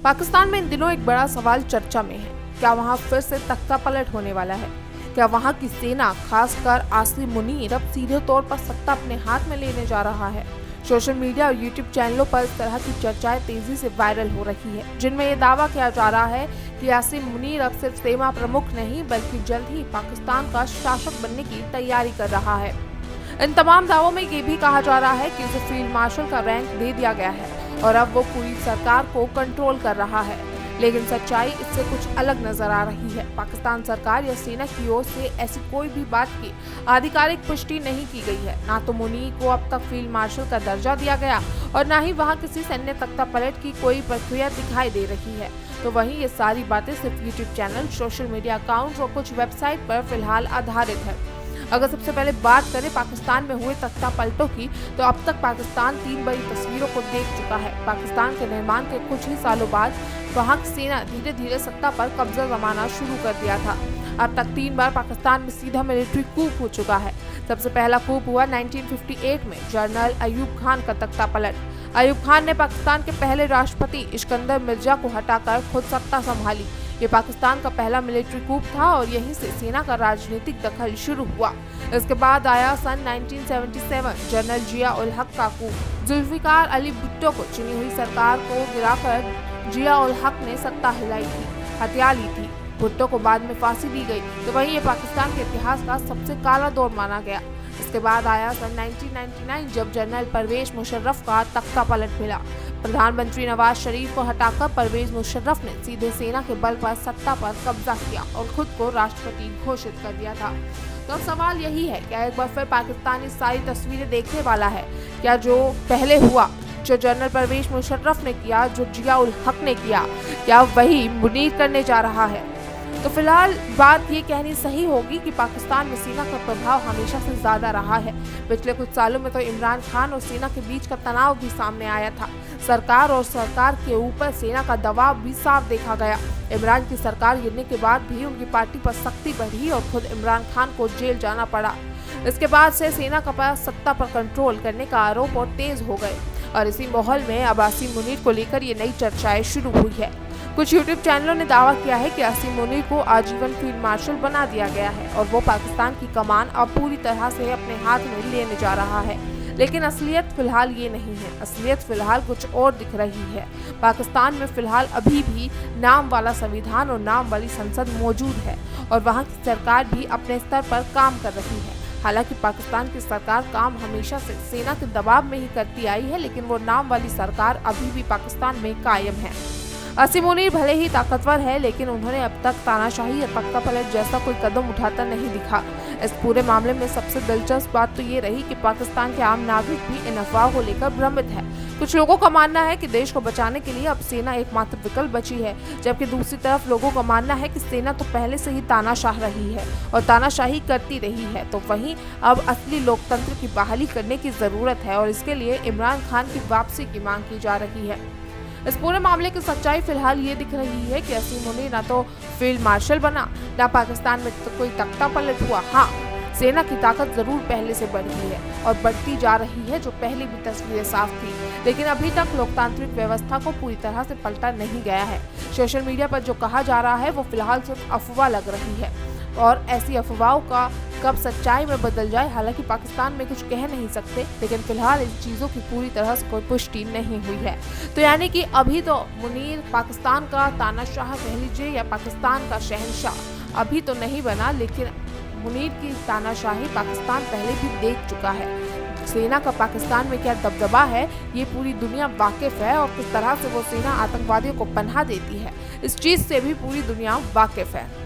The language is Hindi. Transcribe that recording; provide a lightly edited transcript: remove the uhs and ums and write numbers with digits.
पाकिस्तान में इन दिनों एक बड़ा सवाल चर्चा में है। क्या वहां फिर से तख्ता पलट होने वाला है? क्या वहां की सेना, खासकर आसिम मुनीर, अब सीधे तौर पर सत्ता अपने हाथ में लेने जा रहा है? सोशल मीडिया और यूट्यूब चैनलों पर इस तरह की चर्चाएं तेजी से वायरल हो रही है, जिनमें ये दावा किया जा रहा है कि आसिम मुनीर अब सिर्फ सेना प्रमुख नहीं बल्कि जल्द ही पाकिस्तान का शासक बनने की तैयारी कर रहा है। इन तमाम दावों में ये भी कहा जा रहा है कि उसे फील्ड मार्शल का रैंक दे दिया गया है और अब वो पूरी सरकार को कंट्रोल कर रहा है। लेकिन सच्चाई इससे कुछ अलग नजर आ रही है। पाकिस्तान सरकार या सेना की ओर से ऐसी कोई भी बात की आधिकारिक पुष्टि नहीं की गई है। ना तो मुनीर को अब तक फील्ड मार्शल का दर्जा दिया गया और ना ही वहां किसी सैन्य तख्ता पलट की कोई प्रक्रिया दिखाई दे रही है। तो वहीं ये सारी बातें सिर्फ YouTube channel, social media account और कुछ वेबसाइट पर फिलहाल आधारित है। अगर सबसे पहले बात करें पाकिस्तान में हुए तख्ता पलटों की, तो अब तक पाकिस्तान 3 बड़ी तस्वीरों को देख चुका है। पाकिस्तान के निर्माण के कुछ ही सालों बाद वहां की सेना धीरे धीरे सत्ता पर कब्जा जमाना शुरू कर दिया था। अब तक 3 बार पाकिस्तान में सीधा मिलिट्री कूप हो चुका है। सबसे पहला कूप हुआ 1958 में जनरल अयूब खान का तख्ता पलट। अयूब खान ने पाकिस्तान के पहले राष्ट्रपति इस्कंदर मिर्जा को हटाकर खुद सत्ता संभाली। ये पाकिस्तान का पहला मिलिट्री कूप था और यहीं से सेना का राजनीतिक दखल शुरू हुआ। इसके बाद आया सन 1977 जनरल जिया उल हक का कूप। जुल्फिकार अली भुट्टो को चुनी हुई सरकार को गिराकर जिया उल हक ने सत्ता हिलाई थी, हत्या ली थी। भुट्टो को बाद में फांसी दी गई। तो वहीं ये पाकिस्तान के इतिहास का सबसे काला दौर माना गया। इसके बाद आया सन 1999 जब जनरल परवेज मुशर्रफ का तख्ता पलट मिला। प्रधानमंत्री नवाज शरीफ को हटाकर परवेज मुशर्रफ ने सीधे सेना के बल पर सत्ता पर कब्जा किया और खुद को राष्ट्रपति घोषित कर दिया था। तो अब सवाल यही है, क्या एक बार फिर पाकिस्तान इस सारी तस्वीरें देखने वाला है? क्या जो पहले हुआ, जो जनरल परवेज मुशर्रफ ने किया, जो जिया उल हक ने किया, क्या वही मुनीर करने जा रहा है? तो फिलहाल बात ये कहनी सही होगी कि पाकिस्तान में सेना का प्रभाव हमेशा से ज्यादा रहा है। पिछले कुछ सालों में तो इमरान खान और सेना के बीच का तनाव भी सामने आया था। सरकार के ऊपर सेना का दबाव भी साफ देखा गया। इमरान की सरकार गिरने के बाद भी उनकी पार्टी पर सख्ती बढ़ी और खुद इमरान खान को जेल जाना पड़ा। इसके बाद से सेना का पास सत्ता पर कंट्रोल करने का आरोप और तेज हो गए और इसी माहौल में अब आसिम मुनीर को लेकर ये नई चर्चाएं शुरू हुई है। कुछ यूट्यूब चैनलों ने दावा किया है कि आसिम मुनीर को आजीवन फील्ड मार्शल बना दिया गया है और वो पाकिस्तान की कमान अब पूरी तरह से अपने हाथ में लेने जा रहा है। लेकिन असलियत फिलहाल ये नहीं है। असलियत फिलहाल कुछ और दिख रही है। पाकिस्तान में फिलहाल अभी भी नाम वाला संविधान और नाम वाली संसद मौजूद है और वहाँ की सरकार भी अपने स्तर पर काम कर रही है। हालांकि पाकिस्तान की सरकार काम हमेशा से सेना के दबाव में ही करती आई है, लेकिन वो नाम वाली सरकार अभी भी पाकिस्तान में कायम है। आसिम मुनीर भले ही ताकतवर है, लेकिन उन्होंने अब तक तानाशाही या तख्ता पलट जैसा कोई कदम उठाता नहीं दिखा। इस पूरे मामले में सबसे दिलचस्प बात तो ये रही कि पाकिस्तान के आम नागरिक भी इन अफवाह को लेकर भ्रमित है। कुछ लोगों का मानना है कि देश को बचाने के लिए अब सेना एकमात्र विकल्प बची है, जबकि दूसरी तरफ लोगों का मानना है कि सेना तो पहले से ही तानाशाह रही है और तानाशाही करती रही है। तो वहीं अब असली लोकतंत्र की बहाली करने की जरूरत है और इसके लिए इमरान खान की वापसी की मांग की जा रही है। इस पूरे मामले की सच्चाई फिलहाल ये दिख रही है कि आसिम मुनीर ना तो फील्ड मार्शल बना, ना पाकिस्तान में तो कोई तख्ता पलट हुआ। हाँ, सेना की ताकत जरूर पहले से बढ़ी है और बढ़ती जा रही है, जो पहले भी तस्वीरें साफ थी। लेकिन अभी तक लोकतांत्रिक व्यवस्था को पूरी तरह से पलटा नहीं गया है। सोशल मीडिया पर जो कहा जा रहा है वो फिलहाल सिर्फ अफवाह लग रही है और ऐसी अफवाहों का कब सच्चाई में बदल जाए, हालांकि पाकिस्तान में कुछ कह नहीं सकते, लेकिन फिलहाल इन चीज़ों की पूरी तरह से कोई पुष्टि नहीं हुई है। तो यानी कि अभी तो मुनीर पाकिस्तान का तानाशाह कह लीजिए या पाकिस्तान का शहंशाह अभी तो नहीं बना, लेकिन मुनीर की तानाशाही पाकिस्तान पहले भी देख चुका है। सेना का पाकिस्तान में क्या दबदबा है ये पूरी दुनिया वाकिफ है और किस तरह से वो सेना आतंकवादियों को पनाह देती है, इस चीज़ से भी पूरी दुनिया वाकिफ है।